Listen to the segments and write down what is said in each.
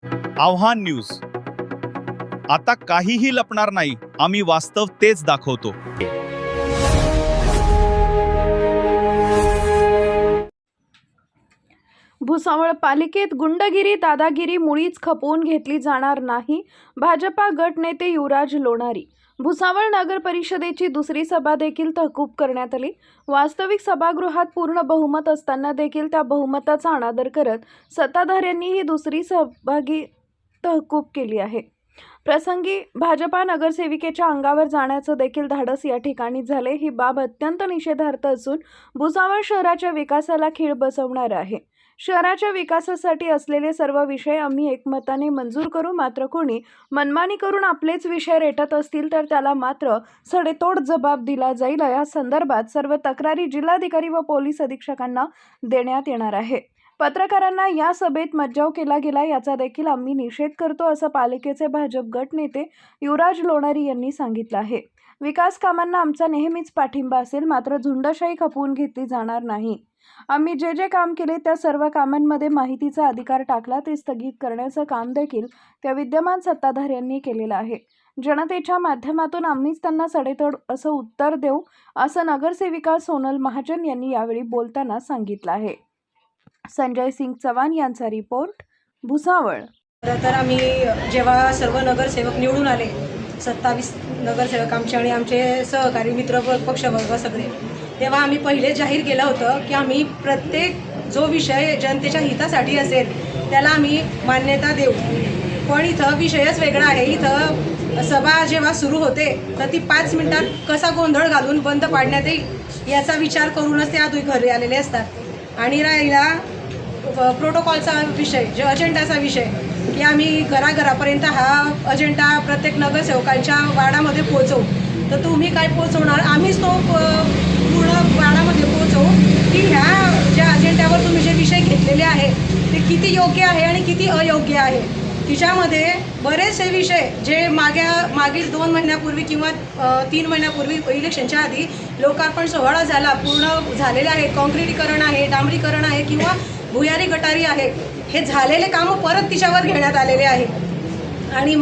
आव्हान न्यूज, आता काहीही लपणार नाही, आम्ही वास्तव तेच दाखवतो। भुसावळ पालिकेत गुंडगिरी दादागिरी मुळीच खपवून घेतली जाणार नाही। भाजपा गट नेते युवराज लोणारी। भुसावळ नगर परिषदेची दुसरी सभा देखील तहकूब करण्यात आली। वास्तविक सभागृहात पूर्ण बहुमत असताना देखील त्या बहुमताचा अनादर करत सत्ताधाऱ्यांनी ही दुसरी सभागी तहकूब केली आहे। प्रसंगी भाजपा नगरसेविकेच्या अंगावर जाण्याचं देखील धाडस या ठिकाणी झाले। ही बाब अत्यंत निषेधार्ह असून भुसावळ शहराच्या विकासाला खीळ बसवणार आहे। शहराच्या विकासासाठी असलेले सर्व विषय आम्ही एकमताने मंजूर करू, मात्र कोणी मनमानी करून आपलेच विषय रेटत असतील तर त्याला मात्र सडेतोड जबाब दिला जाईल। या संदर्भात सर्व तक्रारी जिल्हाधिकारी व पोलीस अधीक्षकांना देण्यात येणार आहे। पत्रकारांना या सभेत मज्जाव केला गेला याचा देखील आम्ही निषेध करतो, असं पालिकेचे भाजप गट नेते युवराज लोणारी यांनी सांगितलं आहे। विकास कामांना आमचा नेहमीच पाठिंबा असेल, मात्र झुंडशाही खपवून घेतली जाणार नाही। आम्ही जे काम केले त्या सर्व कामांमध्ये माहितीचा अधिकार टाकला ते स्थगित करण्याचं काम देखील त्या विद्यमान सत्ताधाऱ्यांनी केलेलं आहे। जनतेच्या माध्यमातून आम्हीच त्यांना सडेतोड असं उत्तर देऊ, असं नगरसेविका सोनल महाजन यांनी यावेळी बोलताना सांगितलं आहे। संजय सिंग चव्हाण यांचा रिपोर्ट, भुसावळ। तर आम्ही जेव्हा सर्व नगरसेवक निवडून आले, 27 नगरसेवक आमचे आणि आमचे सहकारी मित्र पक्षवर्ग सगळे, तेव्हा आम्ही पहिले जाहीर केलं होतं की आम्ही प्रत्येक जो विषय जनतेच्या हितासाठी असेल त्याला आम्ही मान्यता देऊ। पण इथं विषयच वेगळा आहे। इथं सभा जेव्हा सुरू होते तर ती 5 मिनिटात कसा गोंधळ घालून बंद पाडण्यात येईल याचा विचार करूनच ते आधी घरी आलेले असतात। आणि राहिला प्रोटोकॉलचा विषय, जो अजेंडाचा विषय, की आम्ही घराघरापर्यंत हा अजेंडा प्रत्येक नगरसेवकांच्या वार्डामध्ये पोहोचवू, तर तुम्ही काय पोहोचवणार? आम्हीच तो पूर्ण वार्डामध्ये पोहोचवू की ह्या ज्या अजेंड्यावर तुम्ही जे विषय घेतलेले आहे ते किती योग्य आहे आणि किती अयोग्य आहे। तिच्यामध्ये बरेचसे विषय जे मागील 2 महिन्यापूर्वी किंवा 3 महिन्यापूर्वी इलेक्शनच्या आधी लोकार्पण सोहळा झाला, पूर्ण झालेले आहे, काँक्रिटीकरण आहे, डांबरीकरण आहे किंवा भुयारी गटारी आहे, हे झालेले कामं परत तिच्यावर घेण्यात आलेले आहे। आणि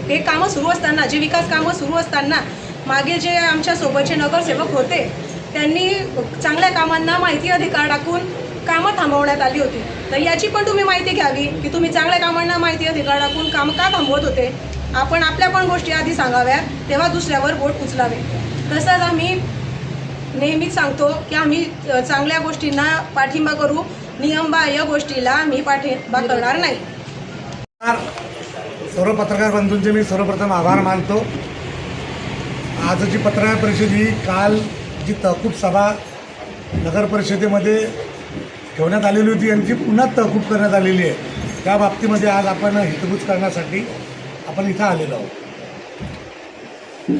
हे कामं सुरू असताना, जे विकास कामं सुरू असताना मागे जे आमच्यासोबतचे नगरसेवक होते त्यांनी चांगल्या कामांना माहिती अधिकार टाकून कामं थांबवण्यात आली होती। तर याची पण तुम्ही माहिती घ्यावी की तुम्ही चांगल्या कामांना माहिती अधिकार टाकून कामं का थांबवत होते। आपण आपल्या पण गोष्टी आधी सांगाव्यात, तेव्हा दुसऱ्यावर बोट उचलावे। तसंच आम्ही नेहमीच सांगतो की आम्ही चांगल्या गोष्टींना पाठिंबा करू, नियमबाह्य गोष्टीला आम्ही पाठिंबा करणार नाही। सर्व पत्रकार बंधूंचे मी सर्वप्रथम आभार मानतो। आजची पत्रकार परिषद ही काल जी तहकूब सभा नगर परिषदेमध्ये ठेवण्यात आलेली होती यांची पुन्हा तहकूब करण्यात आलेली आहे, त्या बाबतीमध्ये आज आपण हितगुज करण्यासाठी आपण इथं आलेलो आहोत।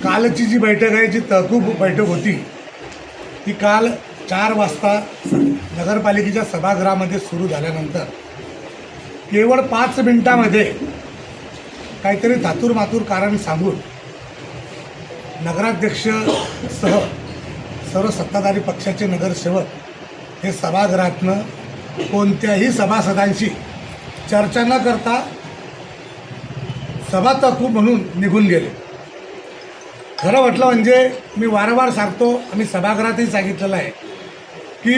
कालची जी बैठक आहे, जी तहकूब बैठक होती, ती काल 4 वाजता नगरपालिकेच्या सभागृहामध्ये सुरू झाल्यानंतर केवळ 5 मिनिटामध्ये काहीतरी धातूरमातूर कारण सांगून नगराध्यक्षसह सर्व सत्ताधारी पक्षाचे नगरसेवक हे सभागृहातनं कोणत्याही सभासदांशी चर्चा न करता सभा तहकूब म्हणून निघून गेले। खरं म्हटलं म्हणजे मी वारंवार सांगतो, आम्ही सभागृहातही सांगितलेलं आहे की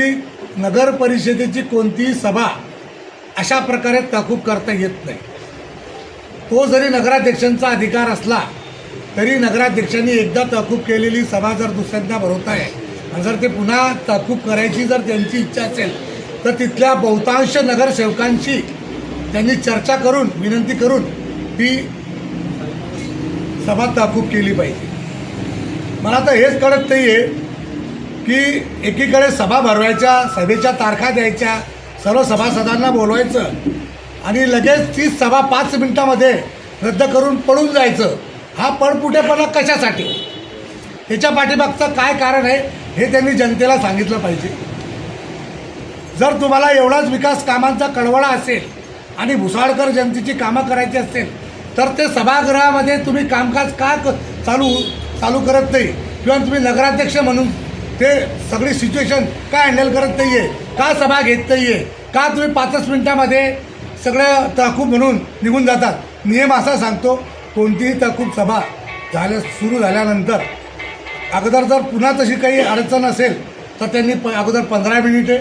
नगर परिषदेची कोणतीही सभा अशा प्रकारे तहकूब करता येत नाही। तो जरी नगराध्यक्षांचा अधिकार असला तरी नगराध्यक्षांनी एकदा तहकूब केलेली सभा जर दुसऱ्यांदा भरवत आहे आणि जर ते पुन्हा तहकूब करायची जर त्यांची इच्छा असेल तर तिथल्या बहुतांश नगरसेवकांशी त्यांनी चर्चा करून, विनंती करून ती सभा तहकूब केली पाहिजे। मला तर हेच कळत नाही आहे की एकीकडे सभा भरवायच्या, सभेच्या तारखा द्यायच्या, सर्व सभासदांना बोलवायचं आणि लगेच ती सभा 5 मिनिटामध्ये रद्द करून पळून जायचं, हा पळपुटेपणा कशासाठी? त्याच्या पाठीमागचं काय कारण आहे हे त्यांनी जनतेला सांगितलं पाहिजे। जर तुम्हाला एवढाच विकास कामांचा कळवळा असेल आणि भुसावळकर जनतेची कामं करायची असेल तर ते सभागृहामध्ये तुम्ही कामकाज का चालू करत नाही, किंवा तुम्ही नगराध्यक्ष म्हणून ते सगळी सिच्युएशन का हँडल करत नाही आहे, का सभा घेत नाही आहे, का तुम्ही 5 मिनिटामध्ये सगळ्या तहकूब म्हणून निघून जातात. नियम असा सांगतो, कोणतीही तहकूब सभा सुरू झाल्यानंतर अगोदर जर पुन्हा तशी काही अडचण असेल तर त्यांनी अगोदर 15 मिनिटे,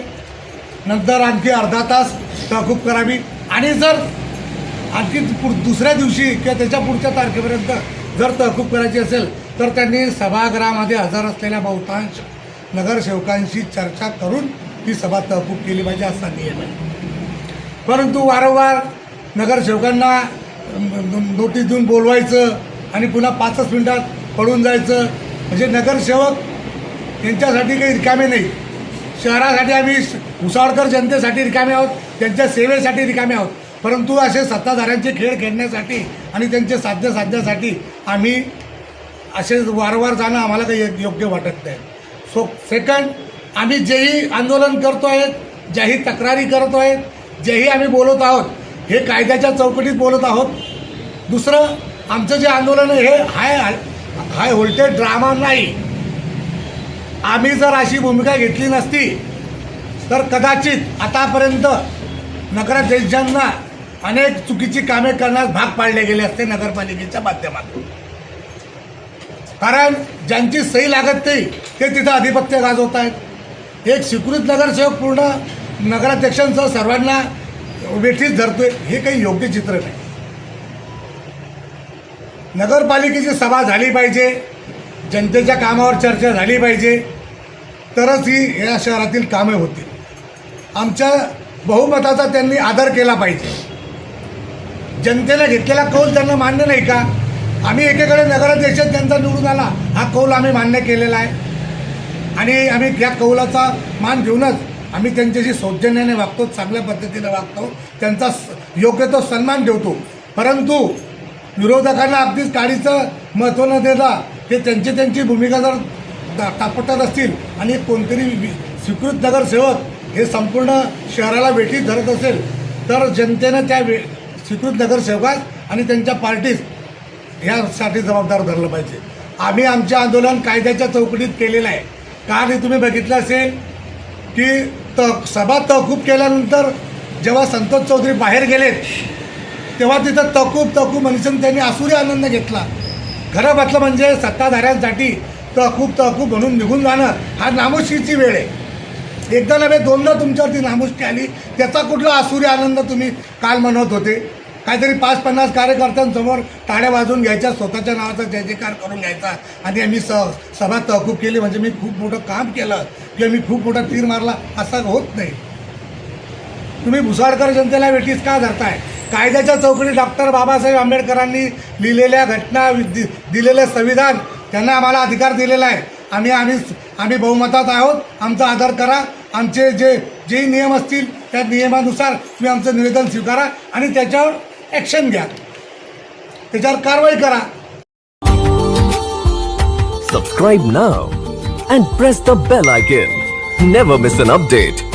नंतर आणखी अर्धा तास तहकूब करावी. आणि जर आणखी दुसऱ्या दिवशी किंवा त्याच्या पुढच्या तारखेपर्यंत जर तहकूब करायची असेल तर त्यांनी सभागृहामध्ये हजर असलेल्या बहुतांश नगरसेवकांशी चर्चा करून ती सभा तहकूब केली पाहिजे असा नियम आहे. परंतु वारंवार नगरसेवकांना नोटीस देऊन बोलवायचं आणि पुन्हा 5 मिनिटात पळून जायचं, म्हणजे नगरसेवक यांच्यासाठी काही रिकामे नाही. शहरासाठी आम्ही भुसावळकर जनतेसाठी रिकामे आहोत, त्यांच्या सेवेसाठी रिकामे आहोत. परंतु असे सत्ताधाऱ्यांचे खेळ खेळण्यासाठी आणि त्यांचे साध्य साधण्यासाठी आम्ही असे वारंवार जाणं आम्हाला काही योग्य वाटत नाही. सेकंड, आम्ही जेही आंदोलन करतो आहेत, ज्याही तक्रारी करतो आहेत, जेही आम्ही बोलत आहोत, हे कायद्याच्या चौकटीत बोलत आहोत. दुसरं, आमचं जे आंदोलन आहे हे हाय व्होल्टेज ड्रामा नाही. आम्ही जर अशी भूमिका घेतली नसती तर कदाचित आतापर्यंत नगराध्यक्षांना अनेक चुकीची कामे करण्यास भाग पाडले गेले असते नगरपालिकेच्या माध्यमातून. कारण ज्यांची सही लागत नाही ते तिथं आधिपत्य गाजवत आहेत. एक स्वीकृत नगरसेवक पूर्ण नगराध्यक्षांसह सर्वांना वेठीस धरतोय, हे काही योग्य चित्र नाही. नगरपालिकेची सभा झाली पाहिजे, जनतेच्या कामावर चर्चा झाली पाहिजे, तरच ही या शहरातील कामे होतील. आमच्या बहुमताचा त्यांनी आदर केला पाहिजे. जनतेने घेतलेला कौल त्यांना मान्य नाही का? आम्ही एकेकडे नगराध्यक्ष त्यांचा निवडून आला, हा कौल आम्ही मान्य केलेला आहे आणि आम्ही या कौलाचा मान घेऊनच आम्ही त्यांच्याशी सौजन्याने वागतो, चांगल्या पद्धतीने वागतो, त्यांचा योग्य तो सन्मान ठेवतो. परंतु विरोधकांना अगदीच काडीचं महत्त्व न देता ते त्यांची भूमिका जर तापटत असतील आणि कोणतरी स्वीकृत नगरसेवक हे संपूर्ण शहराला वेठीत धरत असेल तर जनतेनं त्या स्वीकृत नगरसेवकास आणि त्यांच्या पार्टीस ह्यासाठी जबाबदार धरलं पाहिजे. आम्ही आमचे आंदोलन कायद्याच्या चौकटीत केलेलं आहे. कारण तुम्ही बघितलं असेल की सभा तहकूब केल्यानंतर जेव्हा संतोष चौधरी बाहेर गेलेत तेव्हा तिथं तहकूब म्हणून त्यांनी आसुरी आनंद घेतला. खरं म्हटलं म्हणजे सत्ताधाऱ्यांसाठी तहकूब म्हणून निघून जाणं हा नामुष्कीची वेळ आहे. एकदा नव्हे दोनदा तुमच्यावरती नामुष्की आली, त्याचा कुठला आसुरी आनंद तुम्ही काल मनवत होते? काहीतरी 5-50 कार्यकर्त्यांसमोर टाळ्या वाजवून घ्यायच्या, स्वतःच्या नावाचा जय जयकार करून घ्यायचा आणि आम्ही सभा तहकूब केली म्हणजे मी खूप मोठं काम केलं किंवा मी खूप मोठा तीर मारला, असं होत नाही. तुम्ही भुसावळकर जनतेला वेठीस का धरताय? कायद्याच्या चौकटीत डॉक्टर बाबासाहेब आंबेडकरांनी लिहिलेल्या घटना, दिलेलं संविधान त्यांना आम्हाला अधिकार दिलेला आहे. आम्ही बहुमतात आहोत, आमचा आदर करा. आमचे जे नियम असतील त्या नियमानुसार तुम्ही आमचं निवेदन स्वीकारा आणि त्याच्यावर ॲक्शन घ्या, त्याच्यावर कारवाई करा. Subscribe now and press the bell icon. Never miss an update.